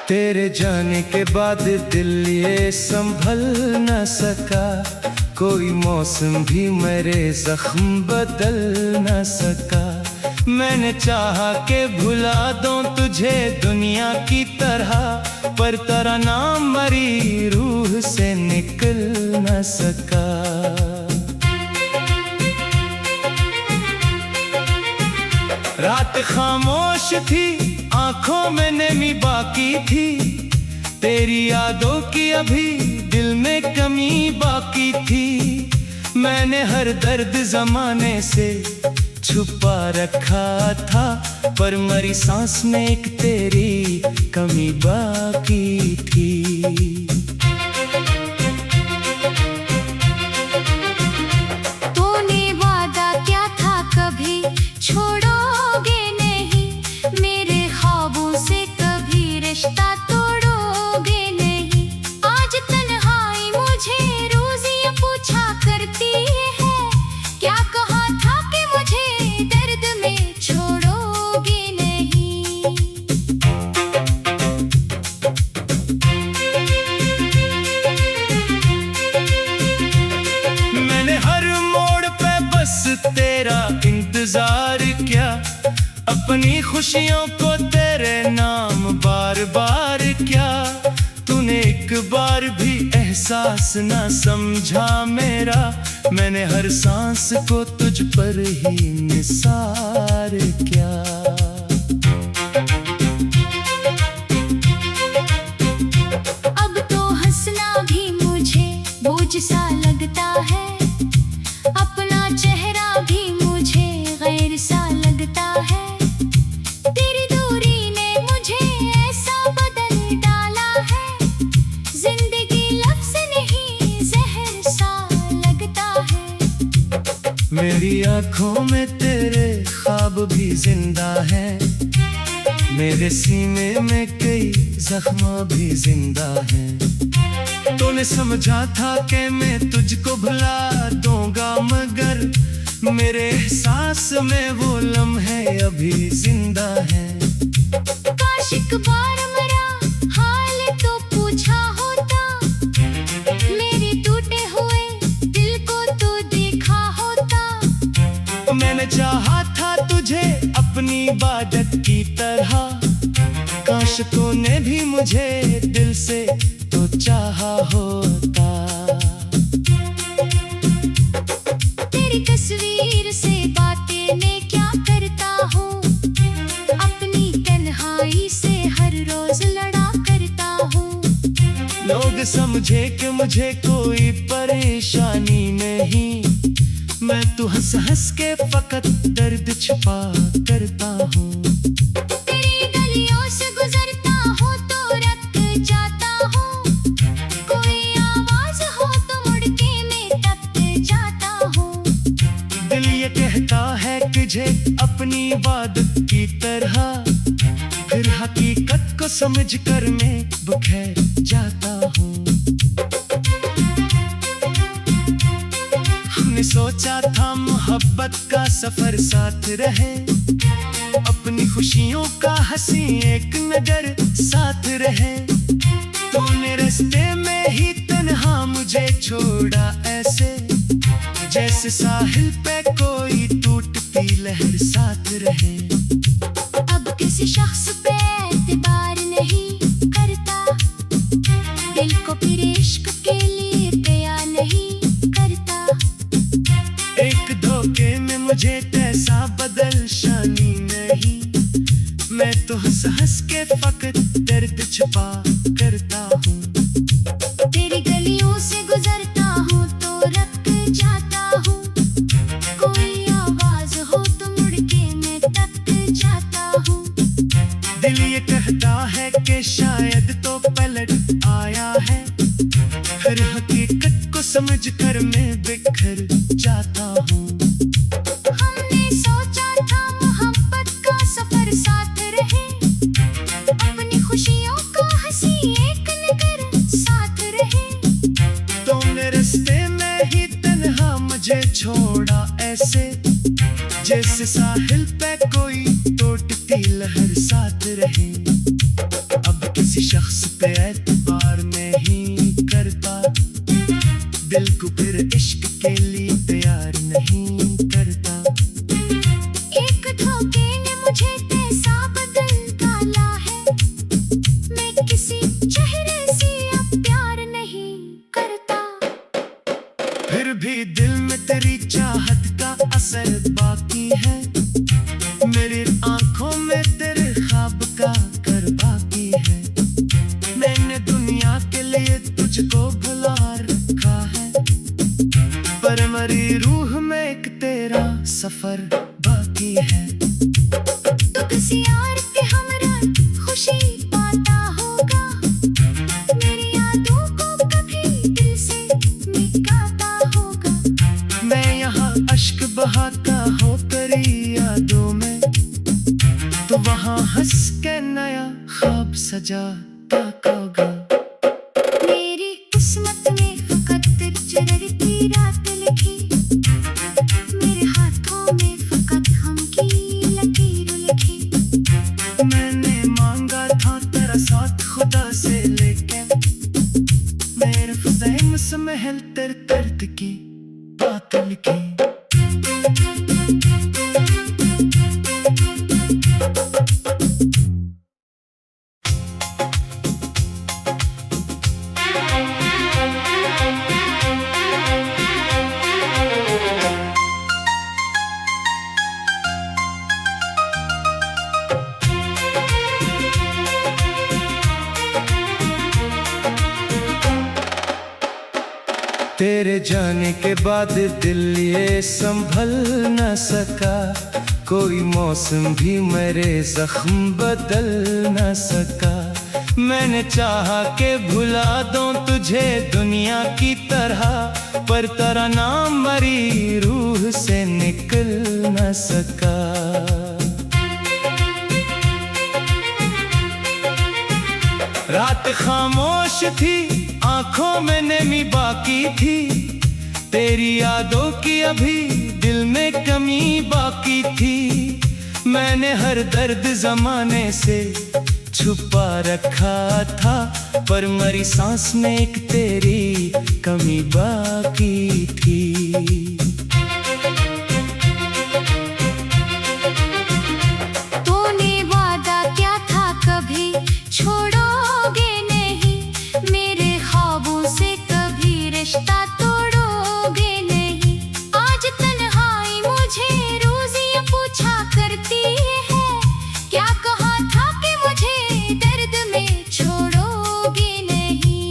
तेरे जाने के बाद दिल ये संभल न सका, कोई मौसम भी मेरे जख्म बदल न सका। मैंने चाहा के भुला दूं तुझे दुनिया की तरह, पर तेरा नाम मरी रूह से निकल न सका। रात खामोश थी, आंखों में नमी बाकी थी, तेरी यादों की अभी दिल में कमी बाकी थी। मैंने हर दर्द जमाने से छुपा रखा था, पर मरी सांस में एक तेरी कमी बाकी थी। तूने वादा क्या था कभी छोड़ोगे नहीं, मेरे ख्वाबों से कभी रिश्ता तोड़ोगे नहीं। आज तन्हाई मुझे रोज ये पूछा करती है, क्या कहा था कि मुझे दर्द में छोड़ोगे नहीं। मैंने हर मोड़ पे बस तेरा इंतजार किया, अपनी खुशियों को तेरे नाम बार बार किया। तूने एक बार भी एहसास ना समझा मेरा, मैंने हर सांस को तुझ पर ही निसार किया। अब तो हंसना भी मुझे बोझ सा लगता है, अपना चेहरा भी मुझे गैर सा लगता है। तेरी दूरी ने मुझे ऐसा बदल डाला है, जिंदगी लफ्ज़ नहीं जहर सा लगता है। मेरी आंखों में तेरे ख्वाब भी जिंदा है, मेरे सीने में कई जख्म भी जिंदा हैं। तूने समझा था कि मैं तुझको भुला दूंगा, मगर मेरे एहसास में वो लम्हे अभी जिंदा हैं। काश एक बार मेरा हाल तो पूछा होता, मेरे टूटे हुए दिल को तो देखा होता। मैंने चाहा था तुझे अपनी इबादत की तरह, काश तूने भी मुझे दिल से तो चाहा होता। तेरी तस्वीर से बातें मैं क्या करता हूँ, अपनी तन्हाई से हर रोज लड़ा करता हूँ। लोग समझे कि मुझे कोई परेशानी नहीं, मैं तो हंस हंस के फकत दर्द छुपा करता हूँ। तेरी गलियों से गुजरता हूँ तो रख जाता हूँ, कोई आवाज हो तो मुड़ के मैं तक जाता हूँ। दिल ये कहता है तुझे अपनी इबादत की तरह, फिर हकीकत को समझ कर मैं बिखर जाता हूँ। हमने सोचा था मोहब्बत का सफर साथ रहे, अपनी खुशियों का हंसी एक नजर साथ रहे। तूने रास्ते में ही तन्हा मुझे छोड़ा ऐसे, जैसे साहिल पे कोई टूटती लहर साथ रहे। अब किसी शख्स पे एतबार नहीं करता, दिल को फिर इश्क के लिए तैयार नहीं करता। एक धोखे में मुझे तैसा बदल शानी नहीं, मैं तो हंस हंस के फकत दर्द छुपा करता हूँ। तेरी गलियों से गुजरता हूँ तो रख जाता हूँ, कोई आवाज हो तो मुड़ के मैं तक जाता हूँ। दिल ये कहता है कि शायद तो पलट आया है, हर हकीकत को समझ कर मैं बिखर जाता हूँ। हमने सोचा था मोहब्बत का सफर साथ रहे, अपनी खुशियों को हंसी एक नगर साथ रहे। तुमने रास्ते में ही तन्हा मुझे छोड़ा ऐसे, जैसे साहिल पे कोई टूटती लहर साथ रहे। अब किसी किसी शख्स पे एतबार नहीं करता, दिल को फिर इश्क के लिए तैयार नहीं करता। एक धोखे ने मुझे कैसा बदल डाला है, मैं किसी चेहरे से अब प्यार नहीं करता। फिर भी दिल में तेरी चाहत का असर बाकी है, मेरी आंखों में तेरे ख्वाब का घर बाकी है। मैंने दुनिया के लिए तुझको भुला रखा है, पर मरी रूह में एक तेरा सफर बाकी है। तो किसी और के हमरा खुशी पाता होगा, मेरी यादों को कभी दिल से निकालता होगा। मैं यहाँ अश्क बहाता हो तेरी यादों में, तो वहाँ हंस के नया ख्वाब सजाता होगा। मेरी किस्मत में फकत चरती रात लिखी, मेरे हाथों में फकत हम की लकीर लिखी। मैंने मांगा था तेरा साथ खुदा से, लेकिन मेरे फज़हम से महल तेरे दर्द की बात लिखी। तेरे जाने के बाद दिल ये संभल न सका, कोई मौसम भी मेरे जख्म बदल न सका। मैंने चाहा के भुला दूं तुझे दुनिया की तरह, पर तेरा नाम मरी रूह से निकल न सका। रात खामोश थी, आंखों में नमी बाकी थी, तेरी यादों की अभी दिल में कमी बाकी थी। मैंने हर दर्द जमाने से छुपा रखा था, पर मरी सांस में एक तेरी कमी बाकी थी। तूने वादा क्या था कभी छोड़ोगे नहीं, मेरे ख्वाबों से कभी रिश्ता तोड़ोगे नहीं। आज तन्हाई मुझे रोज ये पूछा करती है, क्या कहा था कि मुझे दर्द में छोड़ोगे नहीं।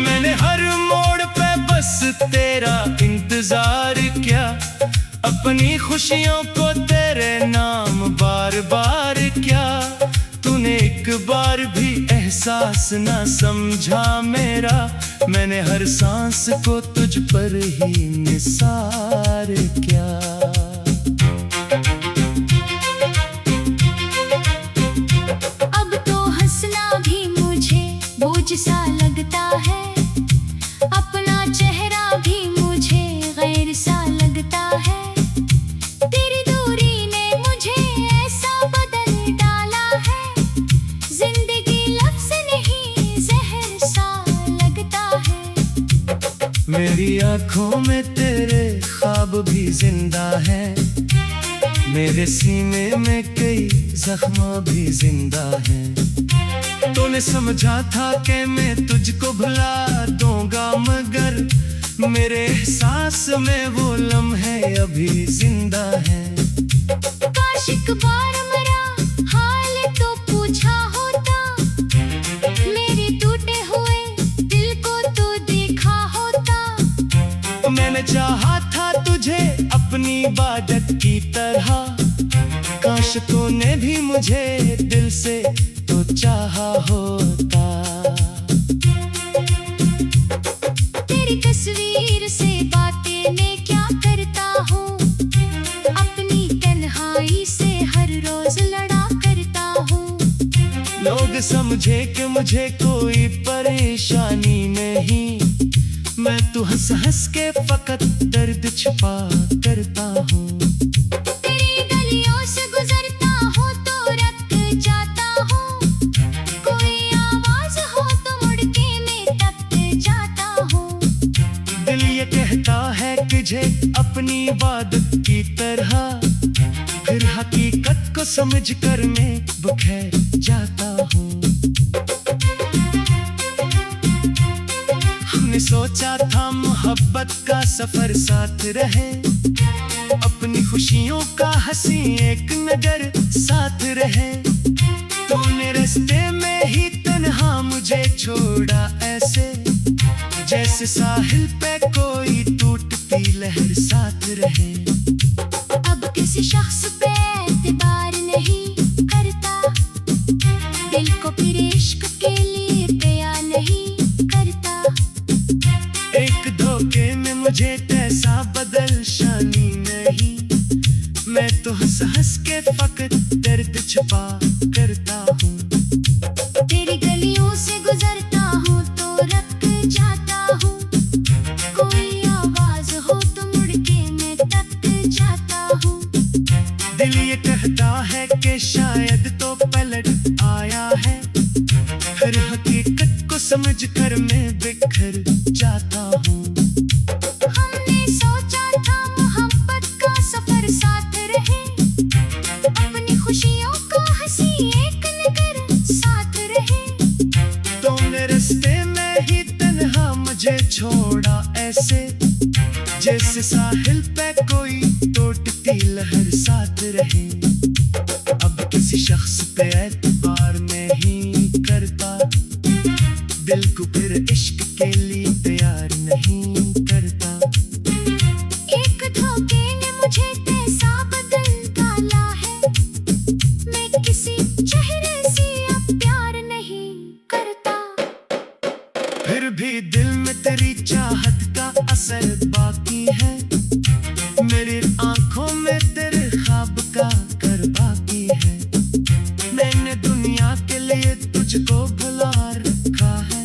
मैंने हर मोड़ पे बस तेरा इंतजार किया, अपनी खुशियों को तेरे नाम बार बार किया। तूने एक बार भी एहसास ना समझा मेरा, मैंने हर सांस को तुझ पर ही निसार किया। अब तो हंसना भी मुझे बोझ सा लगता है, अपना चेहरा भी मुझे गैर सा लगता है। तेरी दूरी ने मुझे ऐसा बदल डाला है, जिंदगी लफ्ज़ नहीं जहर सा लगता है। मेरी आंखों में तेरे ख्वाब भी जिंदा है, मेरे सीने में कई जख्म भी जिंदा हैं। तूने समझा था कि मैं तुझको भुला दूंगा, मगर मेरे एहसास में वो लम्हे अभी जिंदा हैं। काश एक बार मेरा हाल तो पूछा होता, मेरे टूटे हुए दिल को तो देखा होता। मैंने चाहा था तुझे अपनी इबादत की तरह, काश तूने भी मुझे दिल से तो चाहा होता। तेरी तस्वीर से बातें मैं क्या करता हूँ, अपनी तन्हाई से हर रोज लड़ा करता हूँ। लोग समझे कि मुझे कोई परेशानी नहीं, मैं तो हंस हंस के फकत दर्द छुपा कर तुझे अपनी इबादत की तरह, फिर हकीकत को समझकर मैं बिखर जाता हूँ। हमने सोचा था मोहब्बत का सफर साथ रहे, अपनी खुशियों का हंसी एक नजर साथ रहे। तूने रास्ते में ही तन्हा मुझे छोड़ा ऐसे, जैसे साहिल पे कोई टूटती लहर साथ रहे। अब किसी शख्स पे एतबार नहीं करता, दिल को फिर इश्क के लिए तैयार नहीं करता। एक धोखे में मुझे कैसा बदल शानी नहीं, मैं तो हंस हंस के फकत दर्द छुपा करता हूँ। तेरी गलियों से गुजरता हूँ तो रख जाता हूँ, कोई आवाज हो तो मुड़ के मैं तक जाता हूँ। दिल ये कहता है कि शायद तो पलट आया है, हर हकीकत को समझकर मैं बिखर जाता हूँ। हमने सोचा था मोहब्बत का सफर साथ रहे, अपनी खुशियों का हंसी एक नगर साथ रहे। तुमने रास्ते में ही तन्हा मुझे छोड़ा ऐसे, जैसे साहिल पे कोई टूटती लहर साथ रहे। अब किसी शख्स पे एतबार नहीं करता, दिल को फिर इश्क के लिए तैयार नहीं करता। एक धोखे ने मुझे कैसा बदल डाला है, मैं किसी चेहरे से अब प्यार नहीं करता। फिर भी दिल में तेरी चाहत का असर बाकी है, मेरी आंखों में तेरे ख्वाब का कर बाकी है। मैंने दुनिया के लिए तुझको भुला रखा है,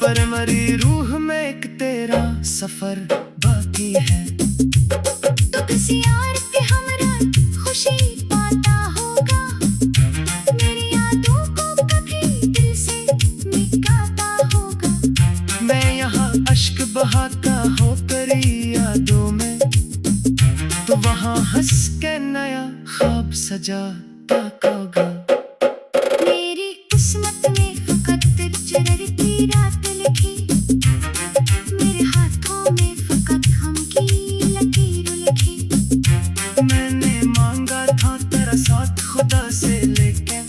पर मरी रूह में एक तेरा सफर बाकी है। तो किसी और के हमरा खुशी पाता होगा, मेरी यादों को कभी दिल से मिटाता होगा। मैं यहाँ अश्क बहाता हो तेरी यादों में, तो वहाँ हंस के नया ख्वाब सजाता होगा। मेरी किस्मत में फकत चरती रात लिखी, मेरे हाथों में फकत हम की लकीर लिखी। मैंने मांगा था तेरा साथ खुदा से, लेकिन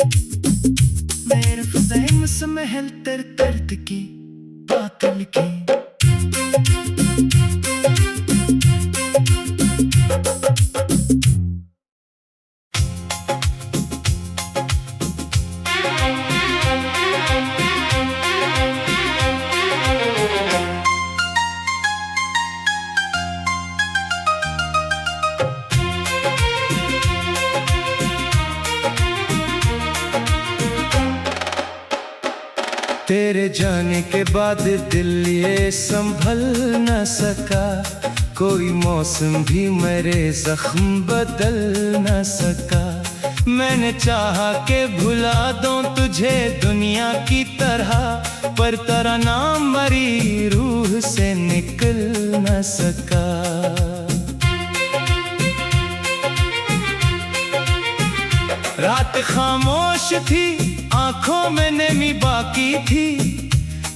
मेरे फज़हम से महल तेरे दर्द की बात लिखी। तेरे जाने के बाद दिल ये संभल न सका, कोई मौसम भी मेरे जख्म बदल न सका। मैंने चाहा कि भुला दूं तुझे दुनिया की तरह, पर तेरा नाम मरी रूह से निकल न सका। रात खामोश थी, आंखों में नमी बाकी थी,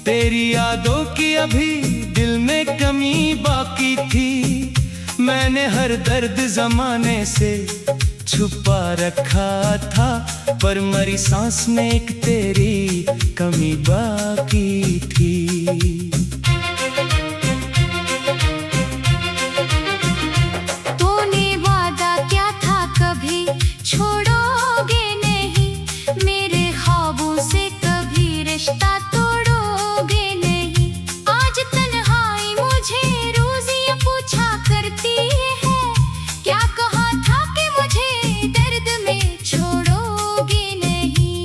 तेरी यादों की अभी दिल में कमी बाकी थी। मैंने हर दर्द जमाने से छुपा रखा था, पर मरी सांस में एक तेरी कमी बाकी थी। तूने वादा क्या था कभी छोड़ोगे नहीं, मेरे ख्वाबों से कभी रिश्ता तोड़ोगे नहीं। आज तन्हाई मुझे रोज़ियाँ पूछा करती है, क्या कहा था कि मुझे दर्द में छोड़ोगे नहीं।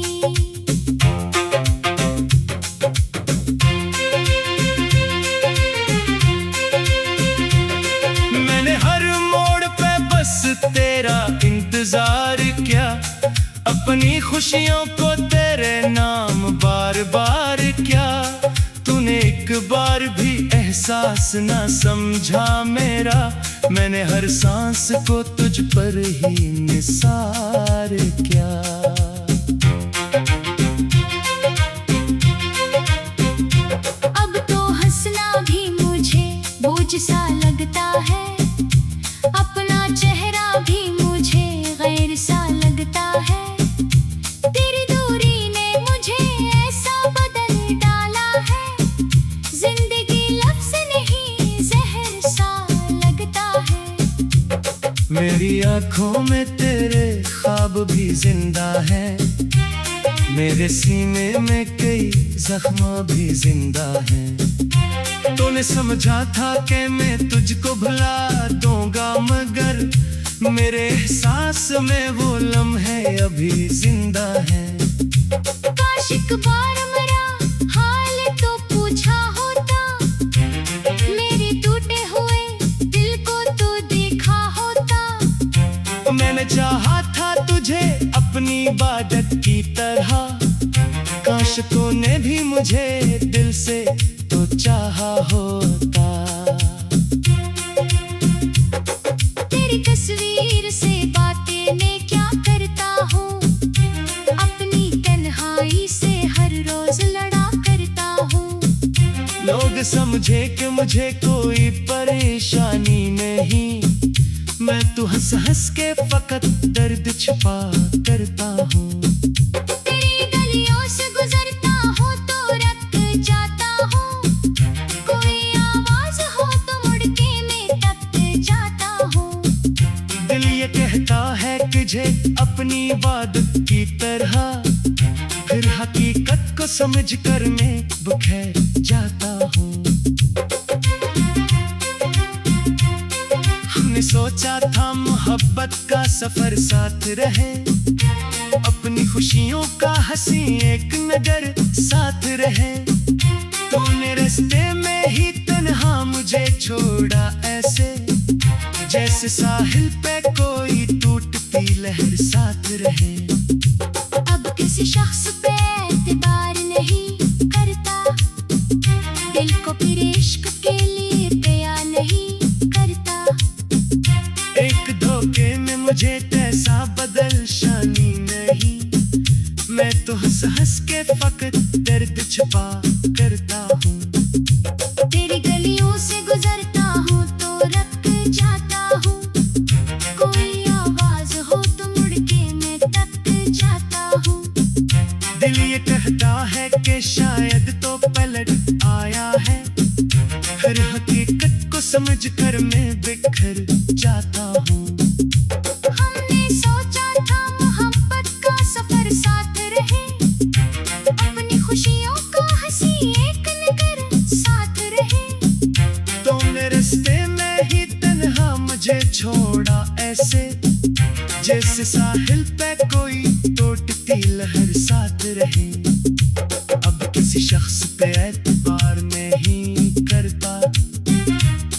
मैंने हर मोड़ पे बस तेरा इंतजार किया, अपनी खुशियों को तेरे नाम बार बार क्या। तूने एक बार भी एहसास ना समझा मेरा, मैंने हर सांस को तुझ पर ही निसार किया। अब तो हंसना भी मुझे बोझ सा लगता है, अपना चेहरा भी मुझे गैर सा लगता है। तेरी दूरी ने मुझे ऐसा बदल डाला है, जिंदगी लफ्ज़ नहीं जहर सा लगता है। मेरी आंखों में तेरे ख्वाब भी जिंदा है, मेरे सीने में कई जख्म भी जिंदा हैं। तूने समझा था कि मैं तुझको भुला दूंगा, मगर मेरे एहसास में वो लम्हे अभी जिंदा हैं। काश एक बार मेरा हाल तो पूछा होता, मेरे टूटे हुए दिल को तो देखा होता। मैंने चाहा था तुझे अपनी इबादत की तरह, काश तूने भी मुझे दिल से तो चाहा होता। तेरी तस्वीर से बातें मैं क्या करता हूँ, अपनी तन्हाई से हर रोज लड़ा करता हूँ। लोग समझे कि मुझे कोई परेशानी नहीं, मैं तो हंस हंस के फकत दर्द छुपा करता हूँ। तेरी गलियों से गुजरता हूँ तो रख जाता हूँ, कोई आवाज हो तो मुड़ के मैं तक जाता हूँ। दिल ये कहता है तुझे अपनी इबादत की तरह, फिर हकीकत को समझ कर मैं बिखर जाता हूँ। हमने सोचा था मोहब्बत का सफर साथ रहे, अपनी खुशियों का हंसी एक नजर साथ रहे। तूने रास्ते में ही तन्हा मुझे छोड़ा ऐसे, जैसे साहिल पे कोई टूटती लहर साथ रहे। अब किसी शख्स पे एतबार नहीं करता, दिल को फिर इश्क के लिए तैयार नहीं करता। एक धोखे में मुझे कैसा बदल शानी नहीं, मैं तो हंस हंस के फकत दर्द छुपा करता हूँ। तेरी गलियों से गुजरता हूँ तो रख जाता हूँ, कोई आवाज हो तो मुड़ के मैं तक जाता हूँ। दिल ये कहता है कि शायद तो पलट आया है, हर हकीकत को समझ कर मैं बिखर जाता हूँ। हमने सोचा था मोहब्बत का सफर साथ रहे, अपनी खुशियों का हंसी एक नगर साथ रहे। तुमने रास्ते में ही तन्हा मुझे छोड़ा ऐसे, जैसे साहिल पे कोई टूटती लहर साथ रहे। अब किसी शख्स पे एतबार नहीं करता,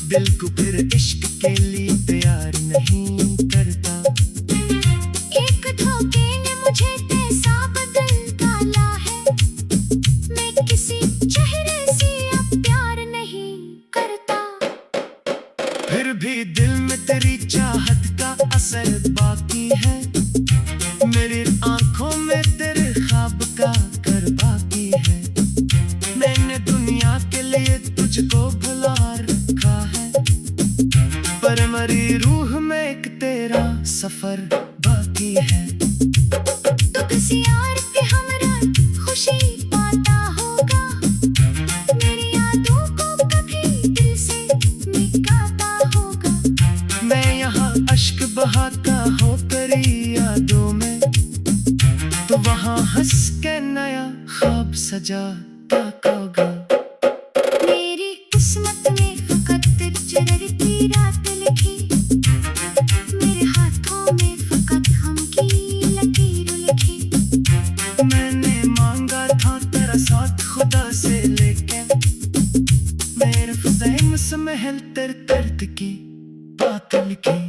दिल को फिर इश्क के लिए तैयार नहीं करता। एक धोखे ने मुझे कैसा बदल डाला है, मैं किसी चेहरे से अब प्यार नहीं करता। फिर भी दिल में तेरी चाहत का असर बाकी है, मेरी आंखों में तेरे ख्वाब का कर बाकी है। मैंने दुनिया के लिए तुझको भुला रखा है, पर मरी रूह में एक तेरा सफर बाकी है। तो किसी और के हमरा खुशी पाता होगा, मेरी यादों को कभी दिल से मिटाता होगा। मैं यहाँ अश्क बहाता हो तेरी यादों में, तो वहाँ हंस के नया ख्वाब सजाता होगा। मेरी किस्मत में फकत चरती रात लिखी, मेरे हाथों में फकत हम की लकीर लिखी। मैंने मांगा था तेरा साथ खुदा से, लेकिन मेरे फज़ैम से महल तेरे दर्द की बात लिखी।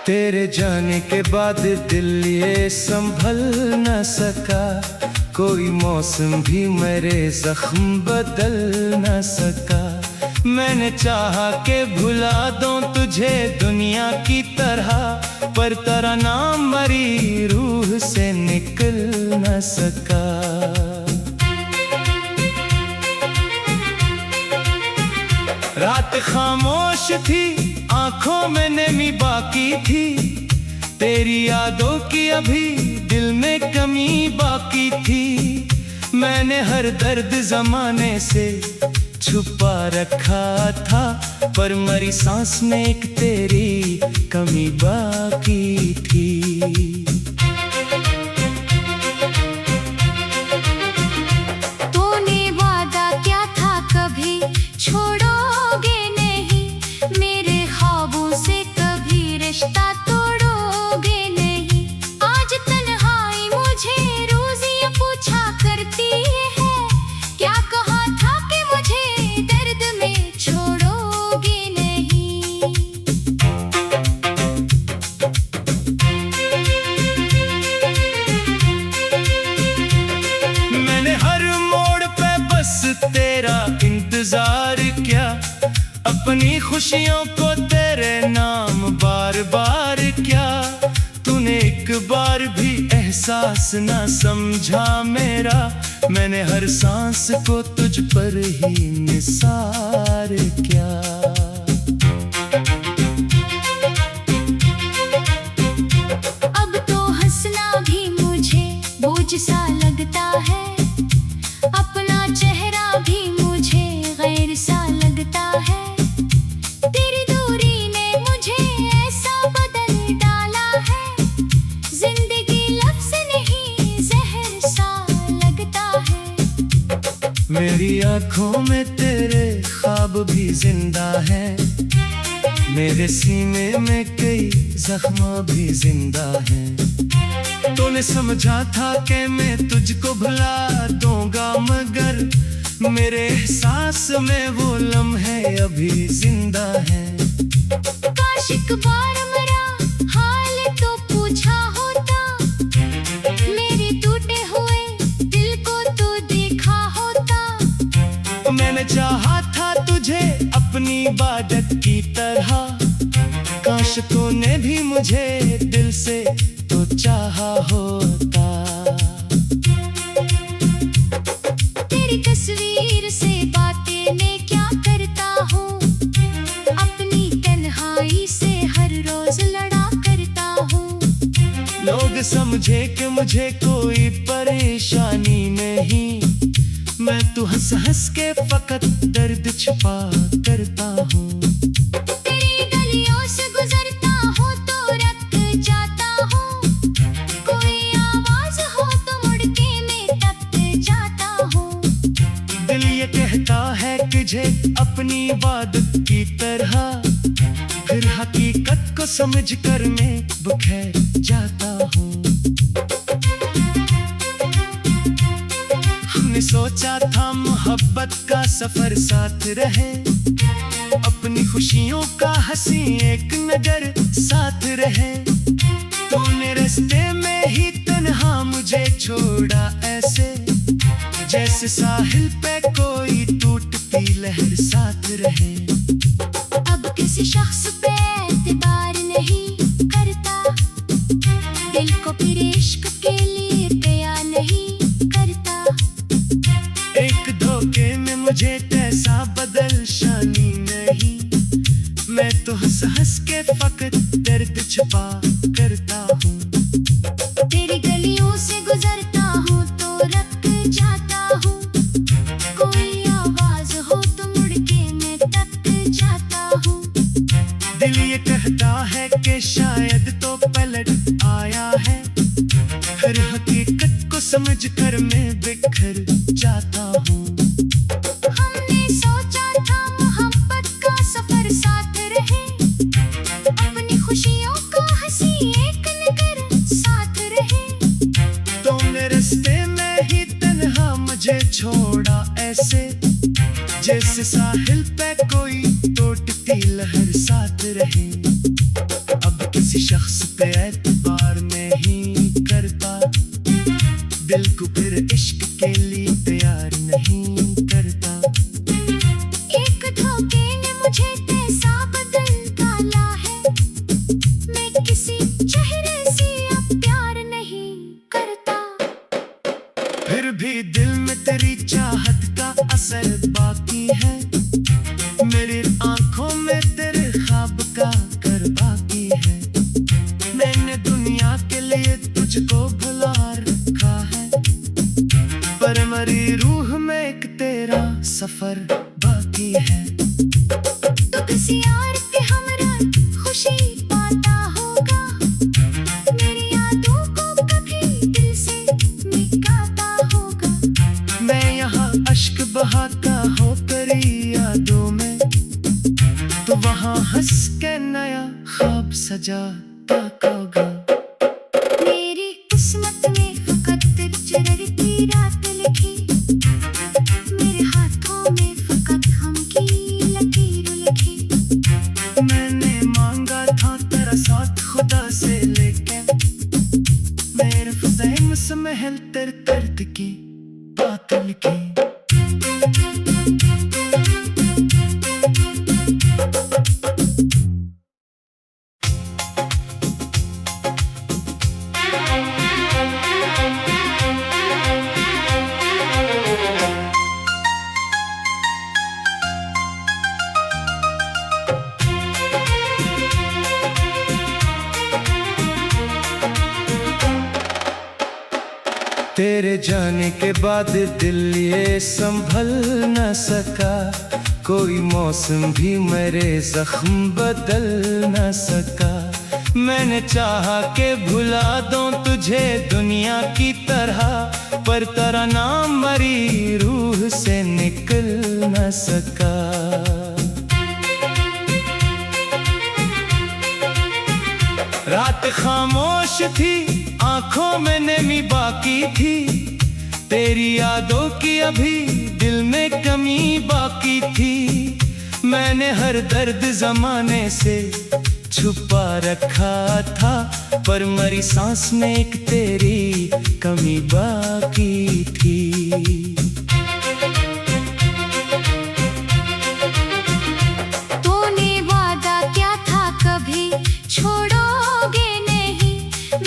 तेरे जाने के बाद दिल ये संभल न सका, कोई मौसम भी मेरे जख्म बदल न सका। मैंने चाहा के भुला दूं तुझे दुनिया की तरह, पर तेरा नाम मरी रूह से निकल न सका। रात खामोश थी, आंखों में नमी बाकी थी, तेरी यादों की अभी दिल में कमी बाकी थी। मैंने हर दर्द जमाने से छुपा रखा था, पर मरी सांस में एक तेरी कमी बाकी थी। तूने वादा क्या था कभी छोड़ोगे नहीं, मेरे ख्वाबों से कभी रिश्ता तोड़ोगे नहीं। आज तन्हाई मुझे रोज़ियां पूछा करती है, क्या कहा था कि मुझे दर्द में छोड़ोगे नहीं। मैंने हर मोड़ पे बस तेरा इंतजार किया, अपनी खुशियों को तेरे नाम बार बार किया। तूने एक बार भी एहसास ना समझा मेरा, मैंने हर सांस को तुझ पर ही निसार किया। अब तो हंसना भी मुझे बोझ सा लगता है, अपना चेहरा भी मुझे गैर सा लगता है। तेरी दूरी ने मुझे ऐसा बदल डाला है, जिंदगी लफ्ज़ नहीं जहर सा लगता है। मेरी आंखों में तेरे ख्वाब भी जिंदा है, मेरे सीने में कई जख्म भी जिंदा हैं। तूने समझा था कि मैं तुझको भुला दूंगा, मगर मेरे एहसास में वो लम्हे अभी जिंदा हैं। काश एक बार मेरा हाल तो पूछा होता, मेरे टूटे हुए दिल को तो देखा होता। मैंने चाहा था तुझे अपनी इबादत की तरह, काश तूने भी मुझे दिल से तो चाहा होता। तेरी तस्वीर से बातें मैं क्या करता हूँ, अपनी तन्हाई से हर रोज लड़ा करता हूँ। लोग समझे कि मुझे कोई परेशानी नहीं, मैं तो हंस हंस के फकत दर्द छुपा करता हूँ। तेरी गलियों से गुजरता हूँ तो रख जाता हूँ, कोई आवाज हो तो मुड़ के मैं तक जाता हूँ। दिल ये कहता है तुझे अपनी इबादत की तरह, फिर हकीकत को समझ कर मैं बिखर जाता हूँ। हमने सोचा था मोहब्बत का सफर साथ रहे, अपनी खुशियों का हंसी एक नजर साथ रहे। तूने रास्ते में ही तन्हा मुझे छोड़ा ऐसे, जैसे साहिल पे कोई टूटती लहर साथ रहे। अब किसी शख्स पे एतबार नहीं करता, दिल को फिर इश्क के लिए तैयार नहीं करता। एक धोखे में मुझे कैसा बदल शानी नहीं, मैं तो हंस हंस के फकत दर्द छुपा करता हूँ। तेरी गलियों से गुजरता हूँ तो रख जाता हूँ, कोई आवाज हो तो मुड़ के मैं तक जाता हूँ। दिल ये कहता है कि शायद तो पलट आया है, हर हकीकत को समझ कर मैं बिखर जाता हूँ। हमने सोचा था मोहब्बत का सफर साथ रहे, अपनी खुशियों को हंसी एक नगर साथ रहे। तुमने रास्ते में ही तन्हा मुझे छोड़ा ऐसे, जैसे साहिल पे कोई टूटती लहर साथ रहे। अब किसी किसी शख्स पे एतबार नहीं करता, दिल को फिर इश्क के लिए तैयार नहीं करता। एक धोखे ने मुझे कैसा बदल डाला है, मैं किसी चेहरे से अब प्यार नहीं करता। फिर भी दिल में तेरी चाहत का असर बाकी है, मेरी आंखों में तेरे ख्वाब का कर बाकी है। मैंने दुनिया के लिए तुझको भुला रखा है, पर मरी रूह में एक तेरा सफर बाकी है। तो किसी और के हमरा खुशी पाता होगा, मेरी यादों को कभी दिल से मिटाता होगा। मैं यहाँ अश्क बहाता हो करी यादों में, तो वहाँ हंस के नया ख्वाब सजाता होगा। मेरी किस्मत में फकत चरती रात लिखी, मेरे हाथों में फकत हम की लकीर लिखी। मैंने मांगा था तेरा साथ खुदा से, लेकिन मेरे फज़ेम से महल तेरे दर्द की बात लिखी। तेरे जाने के बाद दिल ये संभल न सका, कोई मौसम भी मेरे जख्म बदल न सका। मैंने चाहा के भुला दूं तुझे दुनिया की तरह, पर तेरा नाम मरी रूह से निकल न सका। रात खामोश थी, आंखों में नमी बाकी थी, तेरी यादों की अभी दिल में कमी बाकी थी। मैंने हर दर्द जमाने से छुपा रखा था, पर मरी सांस में एक तेरी कमी बाकी थी। तूने वादा क्या था कभी छोड़ोगे नहीं,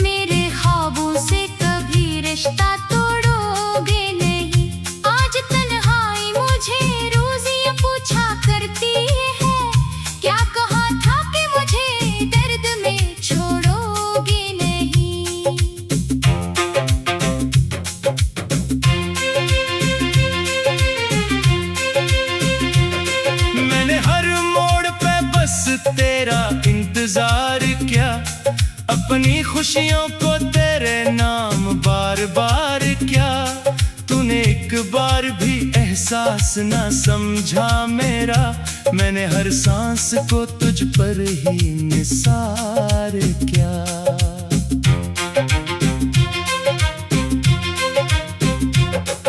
मेरे ख्वाबों से कभी रिश्ता तोड़ोगे नहीं। आज तन्हाई मुझे रोज़ियां पूछा करती है, क्या कहा था कि मुझे दर्द में छोड़ोगे नहीं। मैंने हर मोड़ पे बस तेरा इंतजार किया, अपनी खुशियों को तेरे नाम बार बार किया। तूने एक बार भी एहसास ना समझा मेरा, मैंने हर सांस को तुझ पर ही निसार किया।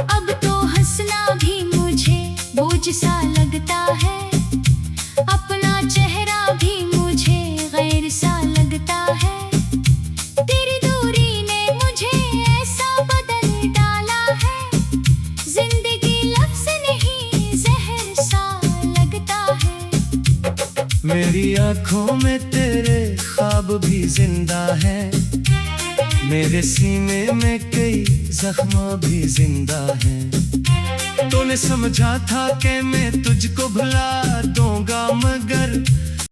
अब तो हंसना भी मुझे बोझ सा लगता है, अपना चेहरा भी मुझे गैर सा लगता है। तेरी दूरी ने मुझे ऐसा बदल डाला है, जिंदगी लफ्ज़ नहीं जहर सा लगता है। मेरी आंखों में तेरे ख्वाब भी जिंदा है, मेरे सीने में कई जख्म भी जिंदा हैं। तूने समझा था कि मैं तुझको भुला दूंगा, मगर